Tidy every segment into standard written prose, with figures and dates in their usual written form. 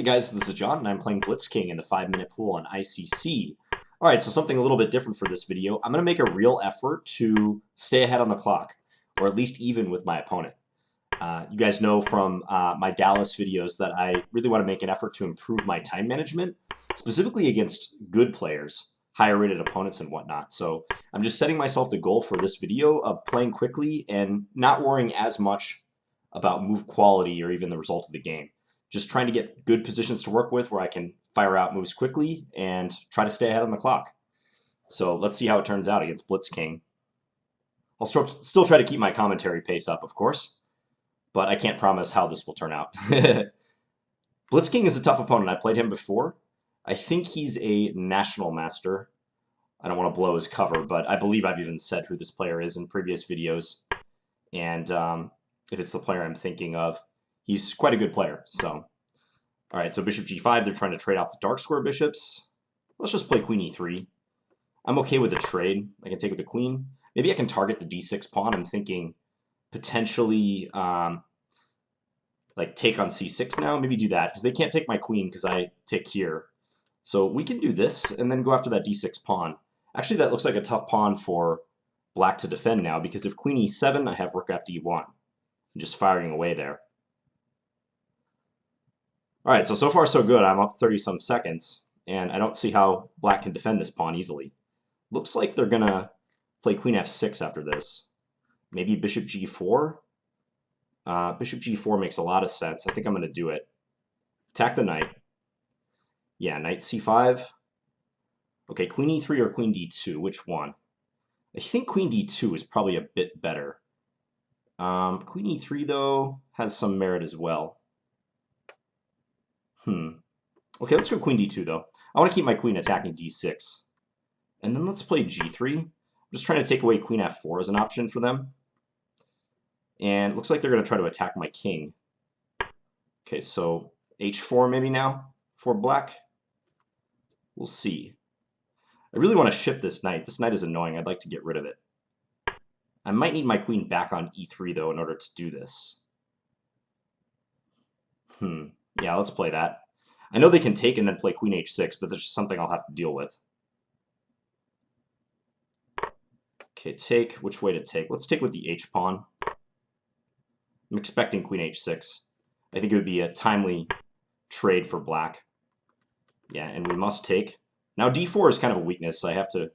Hey guys, this is John, and I'm playing Blitzking in the 5-minute pool on ICC. Alright, so something a little bit different for this video. I'm going to make a real effort to stay ahead on the clock, or at least even with my opponent. You guys know from my Dallas videos that I really want to make an effort to improve my time management, specifically against good players, higher rated opponents and whatnot. So I'm just setting myself the goal for this video of playing quickly and not worrying as much about move quality or even the result of the game. Just trying to get good positions to work with where I can fire out moves quickly and try to stay ahead on the clock. So let's see how it turns out against Blitzking. I'll still try to keep my commentary pace up, of course, but I can't promise how this will turn out. Blitzking is a tough opponent. I played him before. I think he's a national master. I don't want to blow his cover, but I believe I've even said who this player is in previous videos. And if it's the player I'm thinking of, he's quite a good player. So, all right, so bishop g5, they're trying to trade off the dark square bishops. Let's just play queen e3. I'm okay with the trade. I can take with the queen. Maybe I can target the d6 pawn. I'm thinking potentially like take on c6 now. Maybe do that, because they can't take my queen because I take here. So we can do this and then go after that d6 pawn. Actually, that looks like a tough pawn for black to defend now, because if queen e7, I have rook fd1. I'm just firing away there. All right, so far so good. I'm up 30-some seconds, and I don't see how black can defend this pawn easily. Looks like they're going to play queen f6 after this. Maybe bishop g4? Bishop g4 makes a lot of sense. I think I'm going to do it. Attack the knight. Yeah, knight c5. Okay, queen e3 or queen d2, which one? I think queen d2 is probably a bit better. Queen e3, though, has some merit as well. Okay, let's go queen d2, though. I want to keep my queen attacking d6. And then let's play g3. I'm just trying to take away queen f4 as an option for them. And it looks like they're going to try to attack my king. Okay, so h4 maybe now for black. We'll see. I really want to shift this knight. This knight is annoying. I'd like to get rid of it. I might need my queen back on e3, though, in order to do this. Yeah, let's play that. I know they can take and then play queen h6, but there's just something I'll have to deal with. Okay, take. Which way to take? Let's take with the h-pawn. I'm expecting queen h6. I think it would be a timely trade for black. Yeah, and we must take. Now d4 is kind of a weakness, so I have to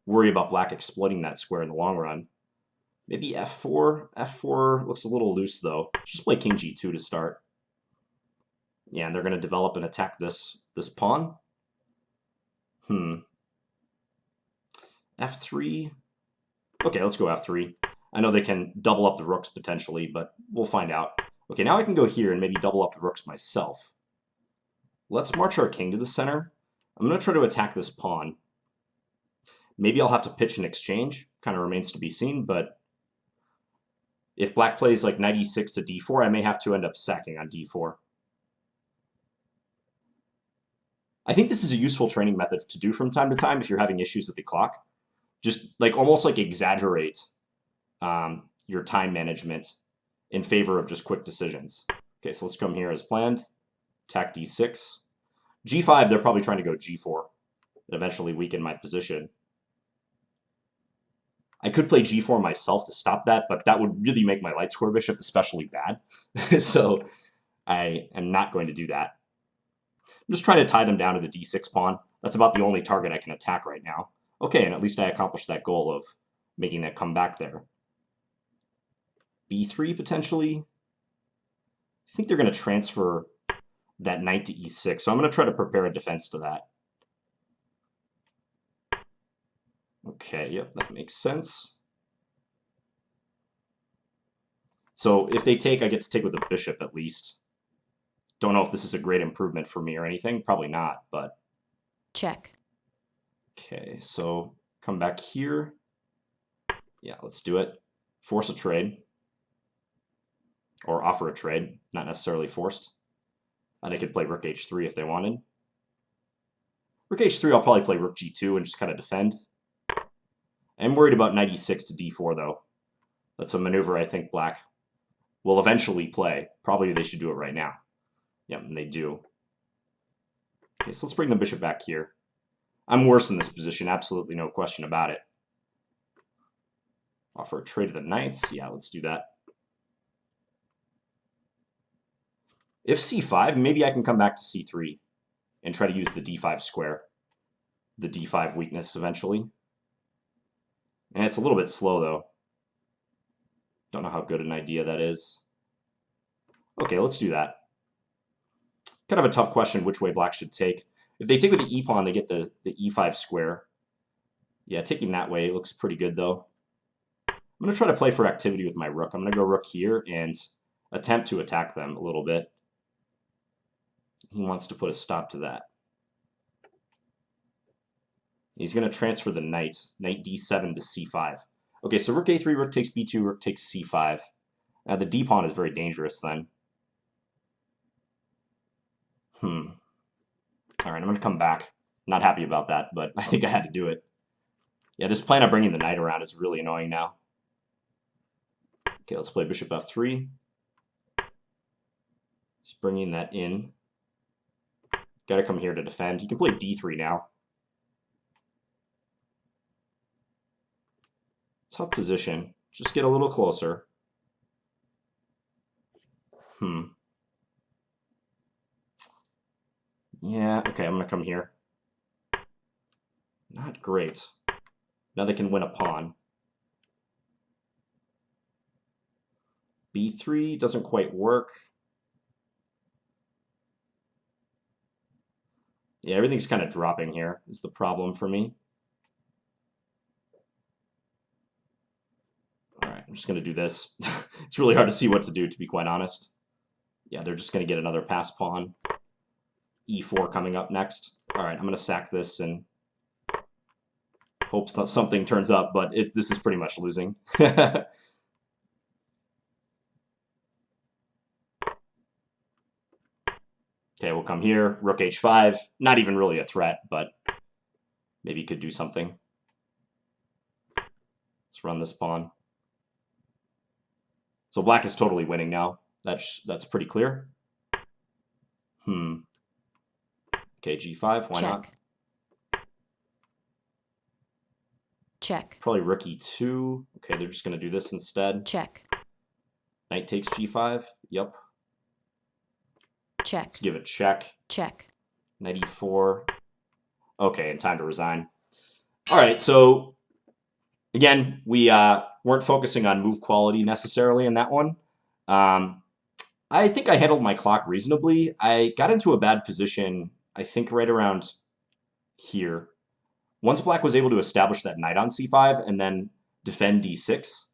worry about black exploiting that square in the long run. Maybe f4. f4 looks a little loose, though. Just play king g2 to start. Yeah, and they're going to develop and attack this pawn. f3. Okay, let's go f3. I know they can double up the rooks potentially, but we'll find out. Okay, now I can go here and maybe double up the rooks myself. Let's march our king to the center. I'm going to try to attack this pawn. Maybe I'll have to pitch an exchange. Kind of remains to be seen, but if black plays like knight e6 to d4, I may have to end up sacking on d4. I think this is a useful training method to do from time to time if you're having issues with the clock. Just like almost like exaggerate your time management in favor of just quick decisions. Okay, so let's come here as planned. Attack d6. g5, they're probably trying to go g4 and eventually weaken my position. I could play g4 myself to stop that, but that would really make my light square bishop especially bad. So I am not going to do that. I'm just trying to tie them down to the d6 pawn. That's about the only target I can attack right now. Okay, and at least I accomplished that goal of making that come back there. b3 potentially. I think they're going to transfer that knight to e6, so I'm going to try to prepare a defense to that. Okay, yep, that makes sense. So if they take, I get to take with the bishop at least. Don't know if this is a great improvement for me or anything. Probably not, but... Check. Okay, so come back here. Yeah, let's do it. Force a trade. Or offer a trade, not necessarily forced. They could play rook h3 if they wanted. Rook h3, I'll probably play rook g2 and just kind of defend. I'm worried about knight e6 to d4, though. That's a maneuver I think black will eventually play. Probably they should do it right now. Yep, and they do. Okay, so let's bring the bishop back here. I'm worse in this position, absolutely no question about it. Offer a trade of the knights. Yeah, let's do that. If c5, maybe I can come back to c3 and try to use the d5 square, the d5 weakness eventually. And it's a little bit slow, though. Don't know how good an idea that is. Okay, let's do that. Kind of a tough question which way black should take. If they take with the e-pawn, they get the e5 square. Yeah, taking that way looks pretty good, though. I'm going to try to play for activity with my rook. I'm going to go rook here and attempt to attack them a little bit. He wants to put a stop to that. He's going to transfer the knight d7 to c5. Okay, so rook a3, rook takes b2, rook takes c5. Now the d-pawn is very dangerous then. All right, I'm going to come back. Not happy about that, but I think I had to do it. Yeah, this plan of bringing the knight around is really annoying now. Okay, let's play bishop f3. Just bringing that in. Got to come here to defend. You can play d3 now. Tough position. Just get a little closer. Yeah, okay, I'm going to come here. Not great. Now they can win a pawn. b3 doesn't quite work. Yeah, everything's kind of dropping here is the problem for me. All right, I'm just going to do this. It's really hard to see what to do, to be quite honest. Yeah, they're just going to get another pass pawn. e4 coming up next. All right, I'm going to sack this and hope something turns up, but this is pretty much losing. Okay, we'll come here. Rook h5. Not even really a threat, but maybe could do something. Let's run this pawn. So black is totally winning now. That's pretty clear. Okay, g5. Why not? Check. Probably rook e2. Okay, they're just going to do this instead. Check. Knight takes g5. Yep. Check. Let's give it check. Check. Knight e4. Okay, and time to resign. All right, so again, we weren't focusing on move quality necessarily in that one. I think I handled my clock reasonably. I got into a bad position, I think right around here. Once black was able to establish that knight on c5 and then defend d6,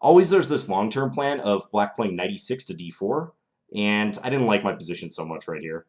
always there's this long-term plan of black playing knight e6 to d4, and I didn't like my position so much right here.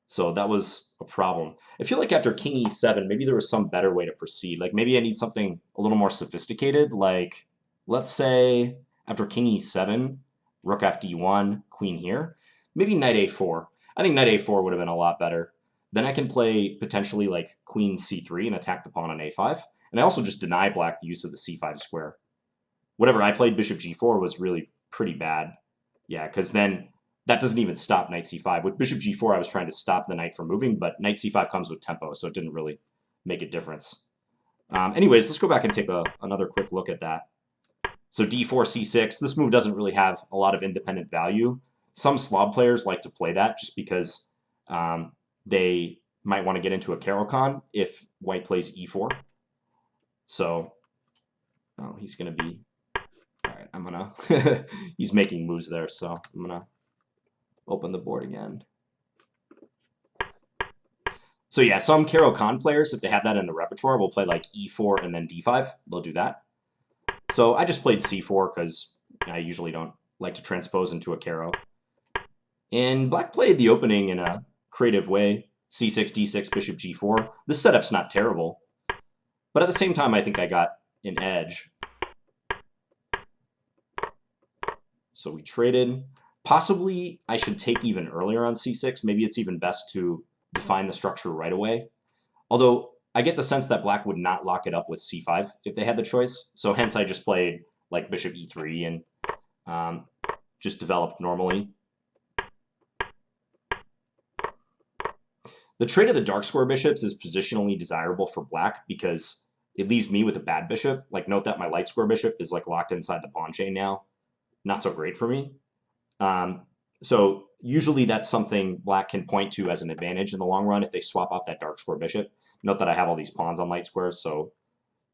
So that was a problem. I feel like after king e7, maybe there was some better way to proceed. Like maybe I need something a little more sophisticated. Like, let's say after king e7, rook f d1, queen here. Maybe knight a4. I think knight a4 would have been a lot better. Then I can play potentially like queen c3 and attack the pawn on a5. And I also just deny black the use of the c5 square. Whatever I played bishop g4 was really pretty bad. Yeah, because then that doesn't even stop knight c5. With bishop g4, I was trying to stop the knight from moving, but knight c5 comes with tempo, so it didn't really make a difference. Anyways, let's go back and take another quick look at that. So d4, c6, this move doesn't really have a lot of independent value. Some Slav players like to play that just because they might want to get into a Caro-Kann if white plays e4. So, oh, he's going to be... All right, I'm going to... He's making moves there, so I'm going to open the board again. So yeah, some Caro-Kann players, if they have that in the repertoire, will play like e4 and then d5. They'll do that. So I just played c4 because I usually don't like to transpose into a Caro. And black played the opening in a creative way. c6, d6, bishop g4. This setup's not terrible. But at the same time, I think I got an edge. So we traded. Possibly I should take even earlier on c6. Maybe it's even best to define the structure right away. Although I get the sense that black would not lock it up with c5 if they had the choice. So hence I just played like bishop e3 and just developed normally. The trade of the dark square bishops is positionally desirable for black because it leaves me with a bad bishop. Like, note that my light square bishop is like locked inside the pawn chain now. Not so great for me. So usually that's something black can point to as an advantage in the long run if they swap off that dark square bishop. Note that I have all these pawns on light squares, so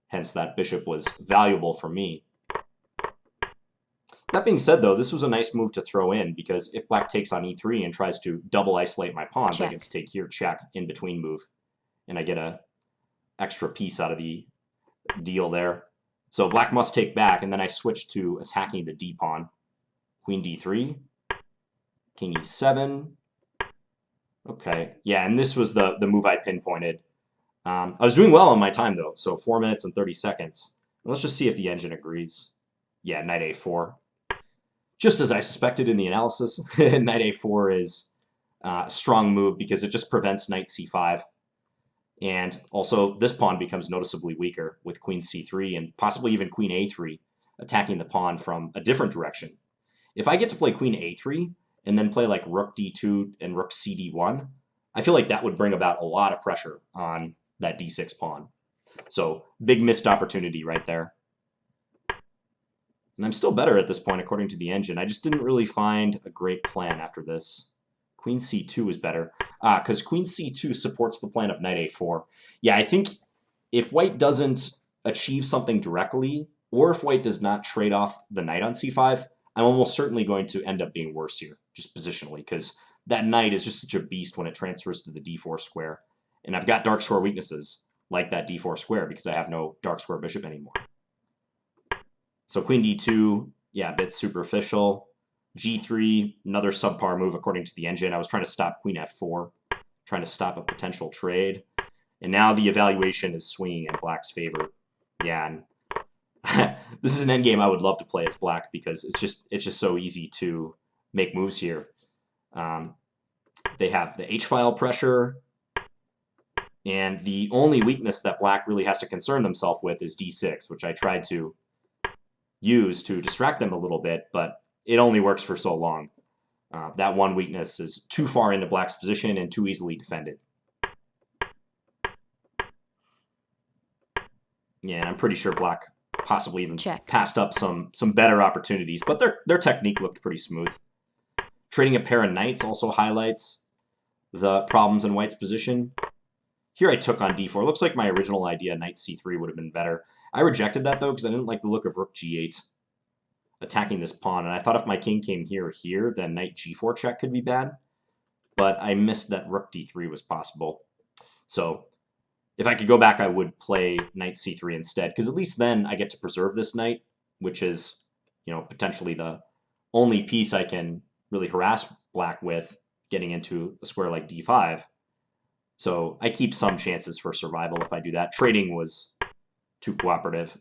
hence that bishop was valuable for me. That being said, though, this was a nice move to throw in because if black takes on e3 and tries to double isolate my pawns, Check. I can take here, check, in between move, and I get a extra piece out of the deal there. So black must take back, and then I switch to attacking the d pawn. Queen d3, king e7. Okay, yeah, and this was the move I pinpointed. I was doing well on my time, though, so 4 minutes and 30 seconds. Let's just see if the engine agrees. Yeah, knight a4. Just as I suspected in the analysis, knight a4 is a strong move because it just prevents knight c5. And also, this pawn becomes noticeably weaker with queen c3 and possibly even queen a3, attacking the pawn from a different direction. If I get to play queen a3 and then play like rook d2 and rook cd1, I feel like that would bring about a lot of pressure on that d6 pawn. So big missed opportunity right there. And I'm still better at this point according to the engine. I just didn't really find a great plan after this. Queen c2 is better. Because queen c2 supports the plan of knight a4. Yeah, I think if white doesn't achieve something directly, or if white does not trade off the knight on c5, I'm almost certainly going to end up being worse here, just positionally, because that knight is just such a beast when it transfers to the d4 square. And I've got dark square weaknesses, like that d4 square, because I have no dark square bishop anymore. So queen d2, yeah, a bit superficial. g3, another subpar move according to the engine. I was trying to stop queen f4, trying to stop a potential trade. And now the evaluation is swinging in black's favor. Yeah, and this is an endgame I would love to play as black because it's just so easy to make moves here. They have the h-file pressure, and the only weakness that black really has to concern themselves with is d6, which I tried to use to distract them a little bit, but it only works for so long. That one weakness is too far into black's position and too easily defended. Yeah, and I'm pretty sure black possibly even passed up some better opportunities, but their technique looked pretty smooth. Trading a pair of knights also highlights the problems in white's position. Here I took on d4. Looks like my original idea, knight c3, would have been better. I rejected that, though, because I didn't like the look of rook g8 attacking this pawn. And I thought if my king came here or here, then knight g4 check could be bad. But I missed that rook d3 was possible. So if I could go back, I would play knight c3 instead, because at least then I get to preserve this knight, which is, you know, potentially the only piece I can really harass black with getting into a square like d5. So I keep some chances for survival if I do that. Trading was too cooperative.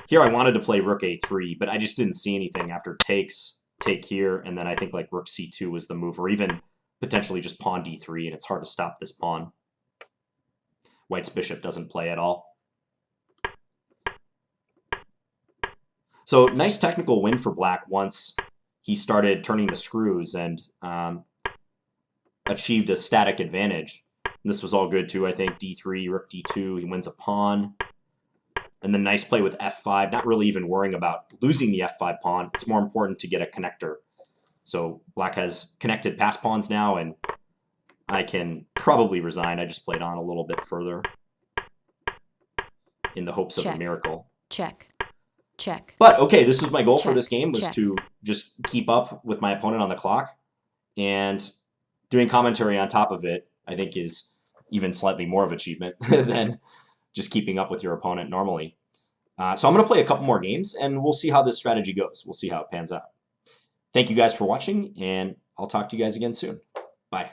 Here I wanted to play rook a3, but I just didn't see anything after takes, take here, and then I think like rook c2 was the move, or even potentially just pawn d3, and it's hard to stop this pawn. White's bishop doesn't play at all. So nice technical win for black once he started turning the screws and achieved a static advantage. And this was all good too, I think. d3, rook d2, he wins a pawn. And then nice play with f5, not really even worrying about losing the f5 pawn. It's more important to get a connector. So black has connected pass pawns now, and I can probably resign. I just played on a little bit further in the hopes of a miracle. Check. But okay, this was my goal for this game, was to just keep up with my opponent on the clock. And doing commentary on top of it, I think, is even slightly more of an achievement than just keeping up with your opponent normally. So I'm going to play a couple more games, and we'll see how this strategy goes. We'll see how it pans out. Thank you guys for watching, and I'll talk to you guys again soon. Bye.